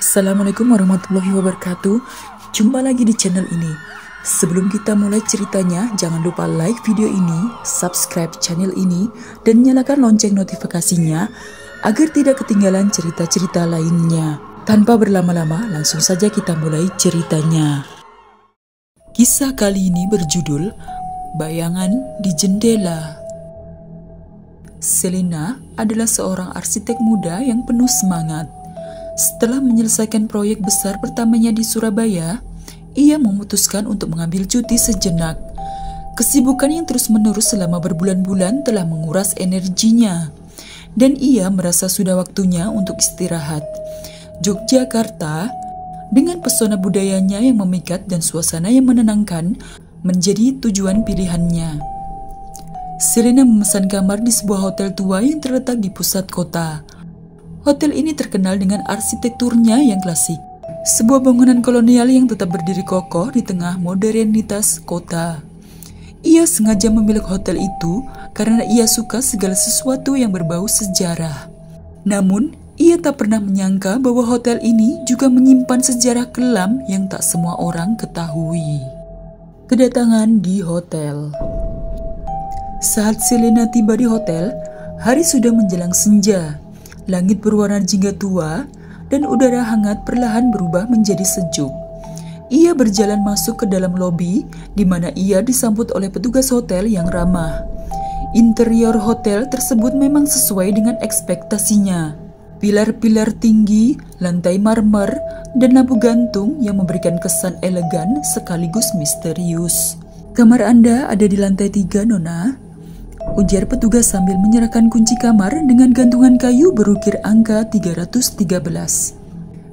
Assalamualaikum warahmatullahi wabarakatuh. Jumpa lagi di channel ini. Sebelum kita mulai ceritanya, jangan lupa like video ini, subscribe channel ini, dan nyalakan lonceng notifikasinya agar tidak ketinggalan cerita-cerita lainnya. Tanpa berlama-lama, langsung saja kita mulai ceritanya. Kisah kali ini berjudul Bayangan di Jendela. Selina adalah seorang arsitek muda yang penuh semangat. Setelah menyelesaikan proyek besar pertamanya di Surabaya, ia memutuskan untuk mengambil cuti sejenak. Kesibukan yang terus-menerus selama berbulan-bulan telah menguras energinya, dan ia merasa sudah waktunya untuk istirahat. Yogyakarta, dengan pesona budayanya yang memikat dan suasana yang menenangkan, menjadi tujuan pilihannya. Selina memesan kamar di sebuah hotel tua yang terletak di pusat kota. Hotel ini terkenal dengan arsitekturnya yang klasik. Sebuah bangunan kolonial yang tetap berdiri kokoh di tengah modernitas kota. Ia sengaja memilih hotel itu karena ia suka segala sesuatu yang berbau sejarah. Namun, ia tak pernah menyangka bahwa hotel ini juga menyimpan sejarah kelam yang tak semua orang ketahui. Kedatangan di hotel. Saat Selina tiba di hotel, hari sudah menjelang senja. Langit berwarna jingga tua dan udara hangat perlahan berubah menjadi sejuk. Ia berjalan masuk ke dalam lobi di mana ia disambut oleh petugas hotel yang ramah. Interior hotel tersebut memang sesuai dengan ekspektasinya. Pilar-pilar tinggi, lantai marmer, dan lampu gantung yang memberikan kesan elegan sekaligus misterius. "Kamar Anda ada di lantai 3, Nona," ujar petugas sambil menyerahkan kunci kamar dengan gantungan kayu berukir angka 313.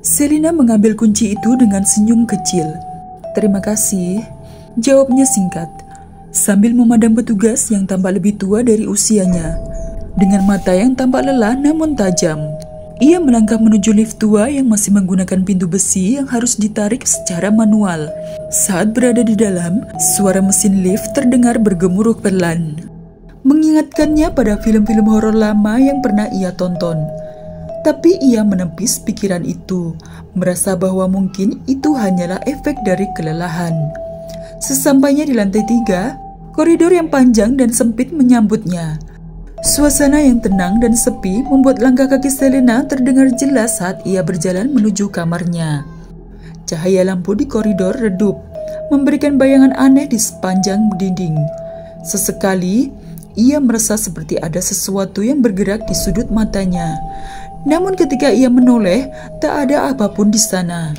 Selina mengambil kunci itu dengan senyum kecil. "Terima kasih," jawabnya singkat, sambil memandang petugas yang tampak lebih tua dari usianya. Dengan mata yang tampak lelah namun tajam, ia melangkah menuju lift tua yang masih menggunakan pintu besi yang harus ditarik secara manual. Saat berada di dalam, suara mesin lift terdengar bergemuruh pelan, mengingatkannya pada film-film horor lama yang pernah ia tonton. Tapi ia menepis pikiran itu, merasa bahwa mungkin itu hanyalah efek dari kelelahan. Sesampainya di lantai 3, koridor yang panjang dan sempit menyambutnya. Suasana yang tenang dan sepi membuat langkah kaki Selina terdengar jelas saat ia berjalan menuju kamarnya. Cahaya lampu di koridor redup, memberikan bayangan aneh di sepanjang dinding. Sesekali, ia merasa seperti ada sesuatu yang bergerak di sudut matanya. Namun ketika ia menoleh, tak ada apapun di sana.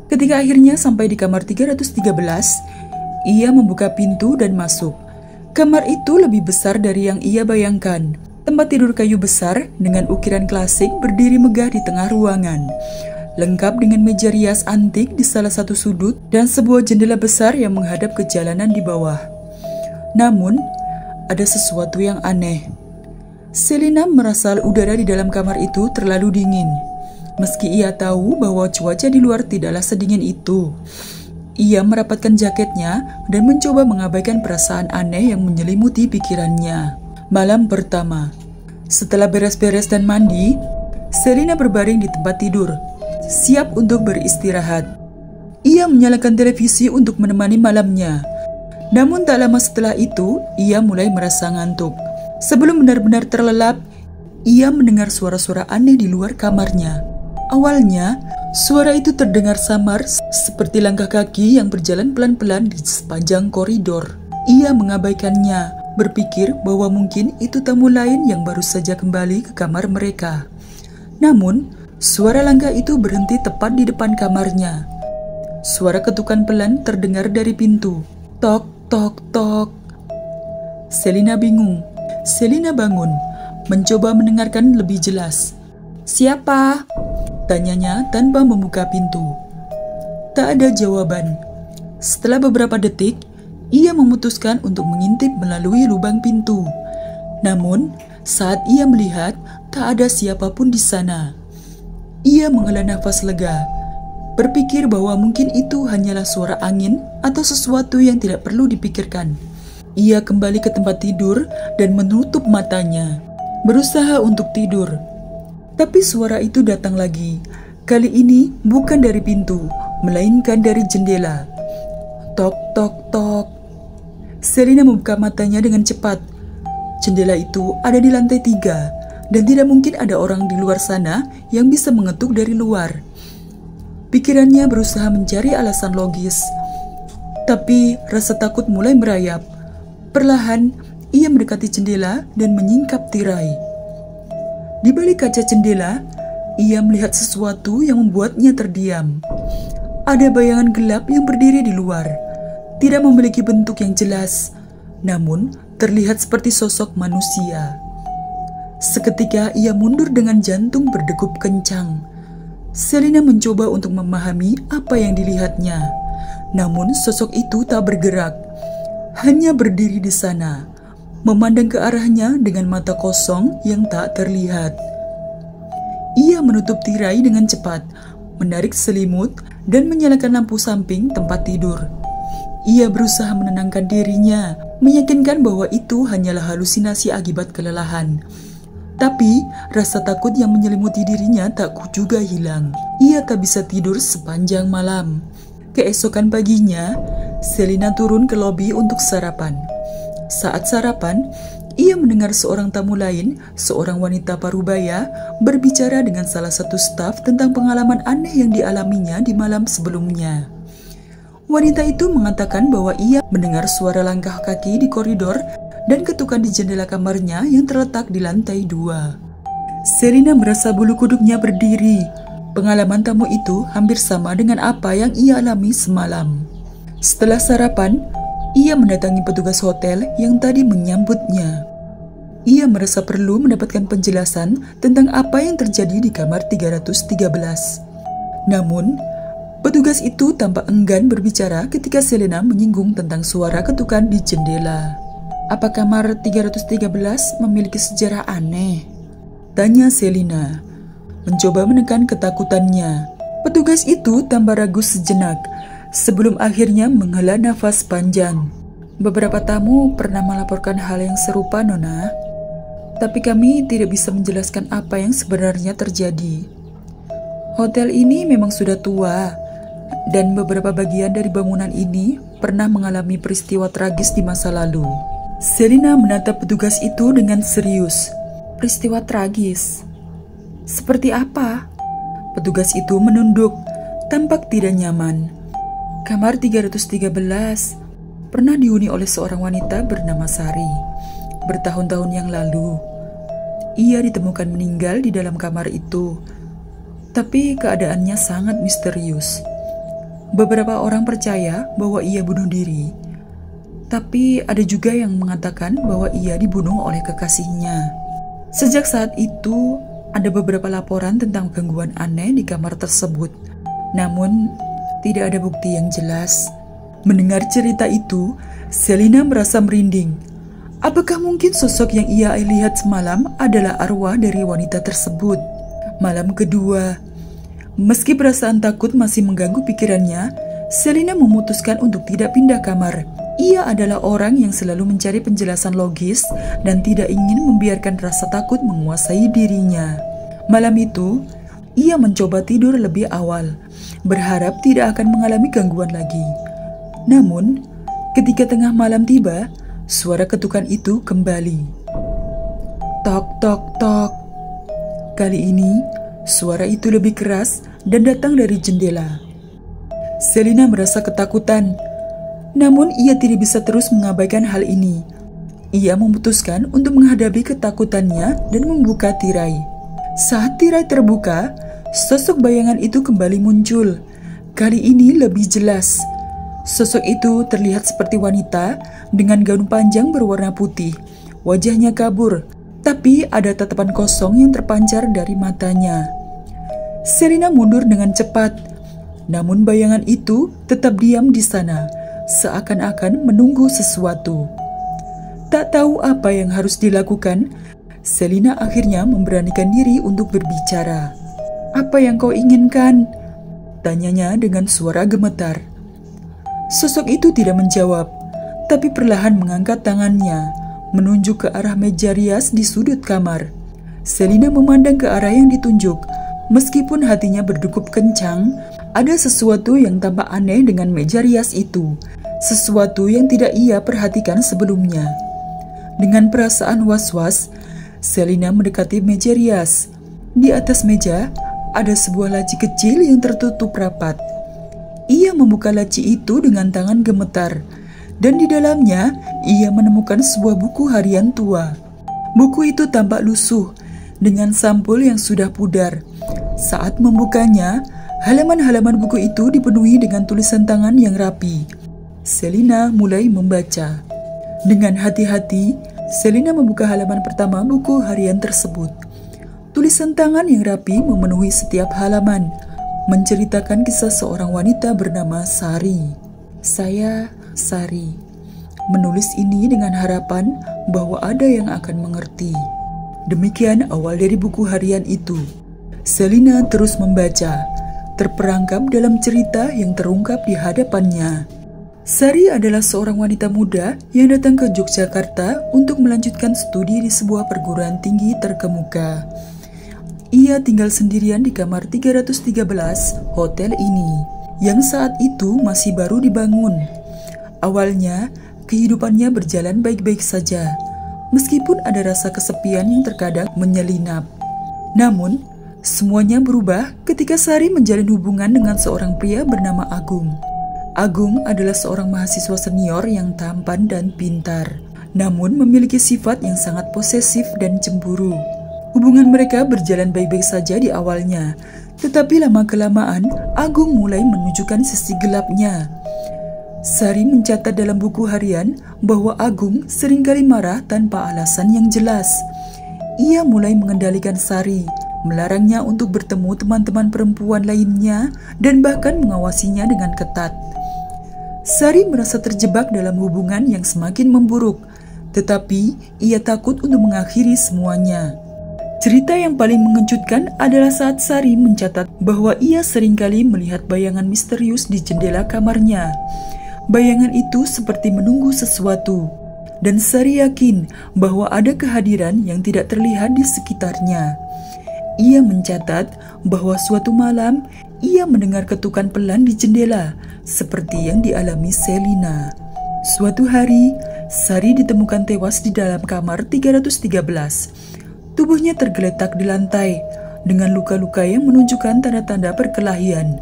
Ketika akhirnya sampai di kamar 313, ia membuka pintu dan masuk. Kamar itu lebih besar dari yang ia bayangkan. Tempat tidur kayu besar dengan ukiran klasik berdiri megah di tengah ruangan, lengkap dengan meja rias antik di salah satu sudut dan sebuah jendela besar yang menghadap ke jalanan di bawah. Namun, ada sesuatu yang aneh. Selina merasa udara di dalam kamar itu terlalu dingin. Meski ia tahu bahwa cuaca di luar tidaklah sedingin itu, ia merapatkan jaketnya dan mencoba mengabaikan perasaan aneh yang menyelimuti pikirannya. Malam pertama. Setelah beres-beres dan mandi, Selina berbaring di tempat tidur, siap untuk beristirahat. Ia menyalakan televisi untuk menemani malamnya. Namun tak lama setelah itu, ia mulai merasa ngantuk. Sebelum benar-benar terlelap, ia mendengar suara-suara aneh di luar kamarnya. Awalnya, suara itu terdengar samar seperti langkah kaki yang berjalan pelan-pelan di sepanjang koridor. Ia mengabaikannya, berpikir bahwa mungkin itu tamu lain yang baru saja kembali ke kamar mereka. Namun, suara langkah itu berhenti tepat di depan kamarnya. Suara ketukan pelan terdengar dari pintu. Tok, tok, tok. Selina bingung. Selina bangun, mencoba mendengarkan lebih jelas. "Siapa?" tanyanya tanpa membuka pintu. Tak ada jawaban. Setelah beberapa detik, ia memutuskan untuk mengintip melalui lubang pintu. Namun, saat ia melihat, tak ada siapapun di sana. Ia menghela nafas lega, berpikir bahwa mungkin itu hanyalah suara angin atau sesuatu yang tidak perlu dipikirkan. Ia kembali ke tempat tidur dan menutup matanya, berusaha untuk tidur. Tapi suara itu datang lagi, Kali ini bukan dari pintu, melainkan dari jendela. Tok, tok, tok. Selina membuka matanya dengan cepat. Jendela itu ada di lantai 3, dan tidak mungkin ada orang di luar sana yang bisa mengetuk dari luar. Pikirannya berusaha mencari alasan logis, tapi rasa takut mulai merayap. Perlahan, ia mendekati jendela dan menyingkap tirai. Di balik kaca jendela, ia melihat sesuatu yang membuatnya terdiam. Ada bayangan gelap yang berdiri di luar, tidak memiliki bentuk yang jelas, namun terlihat seperti sosok manusia. Seketika ia mundur dengan jantung berdegup kencang. Selina mencoba untuk memahami apa yang dilihatnya, namun sosok itu tak bergerak, hanya berdiri di sana, memandang ke arahnya dengan mata kosong yang tak terlihat. Ia menutup tirai dengan cepat, menarik selimut, dan menyalakan lampu samping tempat tidur. Ia berusaha menenangkan dirinya, meyakinkan bahwa itu hanyalah halusinasi akibat kelelahan. Tapi, rasa takut yang menyelimuti dirinya tak juga hilang. Ia tak bisa tidur sepanjang malam. Keesokan paginya, Selina turun ke lobi untuk sarapan. Saat sarapan, ia mendengar seorang tamu lain, seorang wanita parubaya, berbicara dengan salah satu staf tentang pengalaman aneh yang dialaminya di malam sebelumnya. Wanita itu mengatakan bahwa ia mendengar suara langkah kaki di koridor dan ketukan di jendela kamarnya yang terletak di lantai 2. Selina merasa bulu kuduknya berdiri. Pengalaman tamu itu hampir sama dengan apa yang ia alami semalam. Setelah sarapan, ia mendatangi petugas hotel yang tadi menyambutnya. Ia merasa perlu mendapatkan penjelasan tentang apa yang terjadi di kamar 313. Namun, petugas itu tampak enggan berbicara ketika Selina menyinggung tentang suara ketukan di jendela. "Apa kamar 313 memiliki sejarah aneh?" tanya Selina, mencoba menekan ketakutannya. Petugas itu tambah ragu sejenak, sebelum akhirnya menghela nafas panjang. "Beberapa tamu pernah melaporkan hal yang serupa, Nona. Tapi kami tidak bisa menjelaskan apa yang sebenarnya terjadi. Hotel ini memang sudah tua, dan beberapa bagian dari bangunan ini pernah mengalami peristiwa tragis di masa lalu." Selina menatap petugas itu dengan serius. "Peristiwa tragis? Seperti apa?" Petugas itu menunduk, tampak tidak nyaman. "Kamar 313 pernah dihuni oleh seorang wanita bernama Sari. Bertahun-tahun yang lalu, ia ditemukan meninggal di dalam kamar itu. Tapi keadaannya sangat misterius. Beberapa orang percaya bahwa ia bunuh diri, tapi ada juga yang mengatakan bahwa ia dibunuh oleh kekasihnya. Sejak saat itu, ada beberapa laporan tentang gangguan aneh di kamar tersebut. Namun, tidak ada bukti yang jelas." Mendengar cerita itu, Selina merasa merinding. Apakah mungkin sosok yang ia lihat semalam adalah arwah dari wanita tersebut? Malam kedua, meski perasaan takut masih mengganggu pikirannya, Selina memutuskan untuk tidak pindah kamar. Ia adalah orang yang selalu mencari penjelasan logis dan tidak ingin membiarkan rasa takut menguasai dirinya. Malam itu, ia mencoba tidur lebih awal, berharap tidak akan mengalami gangguan lagi. Namun, ketika tengah malam tiba, suara ketukan itu kembali. Tok, tok, tok. Kali ini, suara itu lebih keras dan datang dari jendela. Selina merasa ketakutan. Namun ia tidak bisa terus mengabaikan hal ini. Ia memutuskan untuk menghadapi ketakutannya dan membuka tirai. Saat tirai terbuka, sosok bayangan itu kembali muncul. Kali ini lebih jelas. Sosok itu terlihat seperti wanita dengan gaun panjang berwarna putih. Wajahnya kabur, tapi ada tatapan kosong yang terpancar dari matanya. Selina mundur dengan cepat. Namun bayangan itu tetap diam di sana, seakan-akan menunggu sesuatu. Tak tahu apa yang harus dilakukan, Selina akhirnya memberanikan diri untuk berbicara. "Apa yang kau inginkan?" tanyanya dengan suara gemetar. Sosok itu tidak menjawab, tapi perlahan mengangkat tangannya, menunjuk ke arah meja rias di sudut kamar. Selina memandang ke arah yang ditunjuk, Meskipun hatinya berdegup kencang, ada sesuatu yang tampak aneh dengan meja rias itu. Sesuatu yang tidak ia perhatikan sebelumnya. Dengan perasaan was-was, Selina mendekati meja rias. Di atas meja, ada sebuah laci kecil yang tertutup rapat. Ia membuka laci itu dengan tangan gemetar, dan di dalamnya ia menemukan sebuah buku harian tua. Buku itu tampak lusuh, dengan sampul yang sudah pudar. Saat membukanya, halaman-halaman buku itu dipenuhi dengan tulisan tangan yang rapi. Selina mulai membaca. Dengan hati-hati, Selina membuka halaman pertama buku harian tersebut. Tulisan tangan yang rapi memenuhi setiap halaman, menceritakan kisah seorang wanita bernama Sari. Saya, Sari, menulis ini dengan harapan bahwa ada yang akan mengerti. Demikian awal dari buku harian itu. Selina terus membaca, terperangkap dalam cerita yang terungkap di hadapannya. Sari adalah seorang wanita muda yang datang ke Yogyakarta untuk melanjutkan studi di sebuah perguruan tinggi terkemuka. Ia tinggal sendirian di kamar 313 hotel ini, yang saat itu masih baru dibangun. Awalnya, kehidupannya berjalan baik-baik saja, meskipun ada rasa kesepian yang terkadang menyelinap. Namun, semuanya berubah ketika Sari menjalin hubungan dengan seorang pria bernama Agung. Agung adalah seorang mahasiswa senior yang tampan dan pintar, namun memiliki sifat yang sangat posesif dan cemburu. Hubungan mereka berjalan baik-baik saja di awalnya, tetapi lama-kelamaan Agung mulai menunjukkan sisi gelapnya. Sari mencatat dalam buku harian bahwa Agung seringkali marah tanpa alasan yang jelas. Ia mulai mengendalikan Sari, melarangnya untuk bertemu teman-teman perempuan lainnya, dan bahkan mengawasinya dengan ketat. Sari merasa terjebak dalam hubungan yang semakin memburuk, tetapi ia takut untuk mengakhiri semuanya. Cerita yang paling mengejutkan adalah saat Sari mencatat bahwa ia seringkali melihat bayangan misterius di jendela kamarnya. Bayangan itu seperti menunggu sesuatu, dan Sari yakin bahwa ada kehadiran yang tidak terlihat di sekitarnya. Ia mencatat bahwa suatu malam ia mendengar ketukan pelan di jendela, seperti yang dialami Selina. Suatu hari, Sari ditemukan tewas di dalam kamar 313. Tubuhnya tergeletak di lantai, dengan luka-luka yang menunjukkan tanda-tanda perkelahian.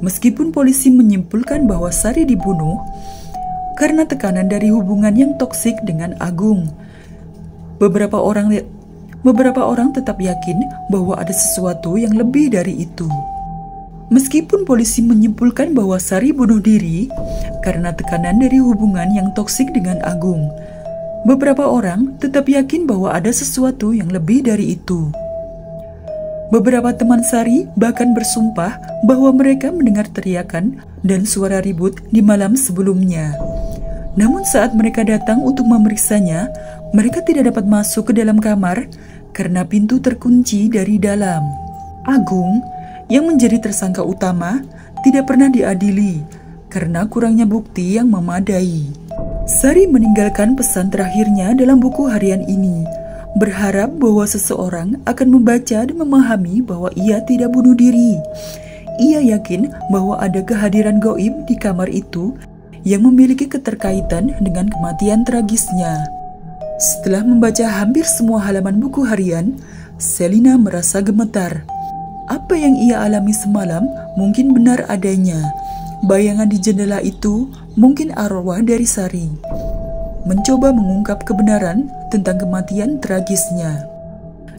Meskipun polisi menyimpulkan bahwa Sari dibunuh karena tekanan dari hubungan yang toksik dengan Agung, beberapa orang tetap yakin bahwa ada sesuatu yang lebih dari itu. Meskipun polisi menyimpulkan bahwa Sari bunuh diri karena tekanan dari hubungan yang toksik dengan Agung, beberapa orang tetap yakin bahwa ada sesuatu yang lebih dari itu. Beberapa teman Sari bahkan bersumpah bahwa mereka mendengar teriakan dan suara ribut di malam sebelumnya. Namun saat mereka datang untuk memeriksanya, mereka tidak dapat masuk ke dalam kamar karena pintu terkunci dari dalam. Agung, yang menjadi tersangka utama, tidak pernah diadili karena kurangnya bukti yang memadai. Sari meninggalkan pesan terakhirnya dalam buku harian ini, berharap bahwa seseorang akan membaca dan memahami bahwa ia tidak bunuh diri. Ia yakin bahwa ada kehadiran gaib di kamar itu yang memiliki keterkaitan dengan kematian tragisnya. Setelah membaca hampir semua halaman buku harian, Selina merasa gemetar. Apa yang ia alami semalam mungkin benar adanya. Bayangan di jendela itu mungkin arwah dari Sari. Mencoba mengungkap kebenaran tentang kematian tragisnya.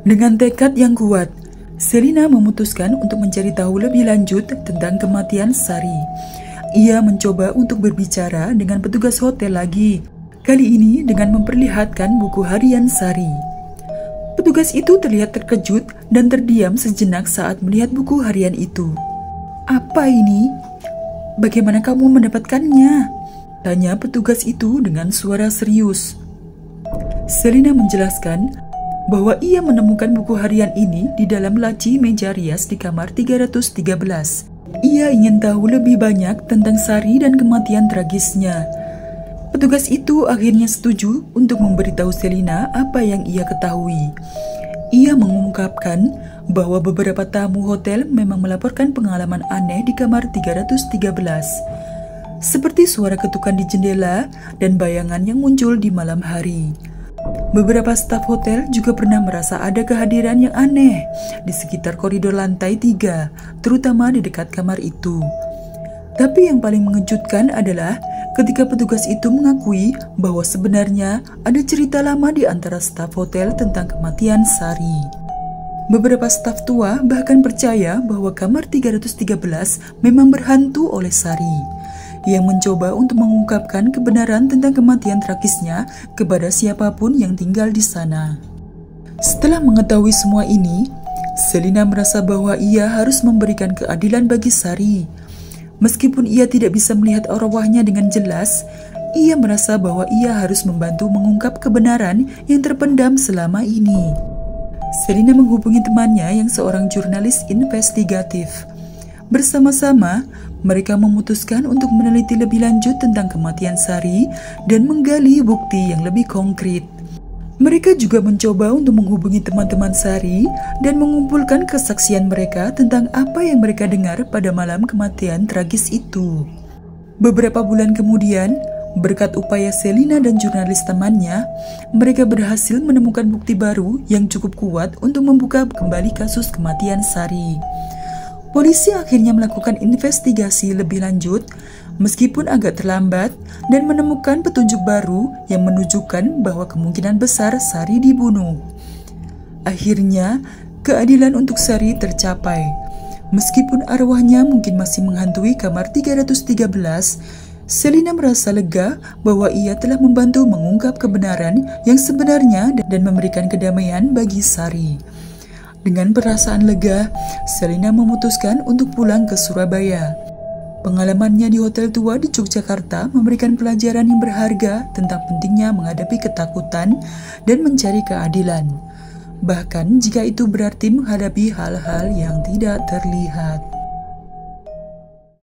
Dengan tekad yang kuat, Selina memutuskan untuk mencari tahu lebih lanjut tentang kematian Sari. Ia mencoba untuk berbicara dengan petugas hotel lagi, kali ini dengan memperlihatkan buku harian Sari. Petugas itu terlihat terkejut dan terdiam sejenak saat melihat buku harian itu. "Apa ini? Bagaimana kamu mendapatkannya?" tanya petugas itu dengan suara serius. Selina menjelaskan bahwa ia menemukan buku harian ini di dalam laci meja rias di kamar 313. Ia ingin tahu lebih banyak tentang Sari dan kematian tragisnya. Petugas itu akhirnya setuju untuk memberitahu Selina apa yang ia ketahui. Ia mengungkapkan bahwa beberapa tamu hotel memang melaporkan pengalaman aneh di kamar 313. Seperti suara ketukan di jendela dan bayangan yang muncul di malam hari. Beberapa staf hotel juga pernah merasa ada kehadiran yang aneh di sekitar koridor lantai 3, terutama di dekat kamar itu. Tapi yang paling mengejutkan adalah ketika petugas itu mengakui bahwa sebenarnya ada cerita lama di antara staf hotel tentang kematian Sari. Beberapa staf tua bahkan percaya bahwa kamar 313 memang berhantu oleh Sari, yang mencoba untuk mengungkapkan kebenaran tentang kematian tragisnya kepada siapapun yang tinggal di sana. Setelah mengetahui semua ini, Selina merasa bahwa ia harus memberikan keadilan bagi Sari. Meskipun ia tidak bisa melihat arwahnya dengan jelas, ia merasa bahwa ia harus membantu mengungkap kebenaran yang terpendam selama ini. Selina menghubungi temannya yang seorang jurnalis investigatif. Bersama-sama, mereka memutuskan untuk meneliti lebih lanjut tentang kematian Sari dan menggali bukti yang lebih konkret. Mereka juga mencoba untuk menghubungi teman-teman Sari dan mengumpulkan kesaksian mereka tentang apa yang mereka dengar pada malam kematian tragis itu. Beberapa bulan kemudian, berkat upaya Selina dan jurnalis temannya, mereka berhasil menemukan bukti baru yang cukup kuat untuk membuka kembali kasus kematian Sari. Polisi akhirnya melakukan investigasi lebih lanjut, meskipun agak terlambat, dan menemukan petunjuk baru yang menunjukkan bahwa kemungkinan besar Sari dibunuh. Akhirnya, keadilan untuk Sari tercapai. Meskipun arwahnya mungkin masih menghantui kamar 313, Selina merasa lega bahwa ia telah membantu mengungkap kebenaran yang sebenarnya dan memberikan kedamaian bagi Sari. Dengan perasaan lega, Selina memutuskan untuk pulang ke Surabaya. Pengalamannya di hotel tua di Yogyakarta memberikan pelajaran yang berharga tentang pentingnya menghadapi ketakutan dan mencari keadilan. Bahkan jika itu berarti menghadapi hal-hal yang tidak terlihat.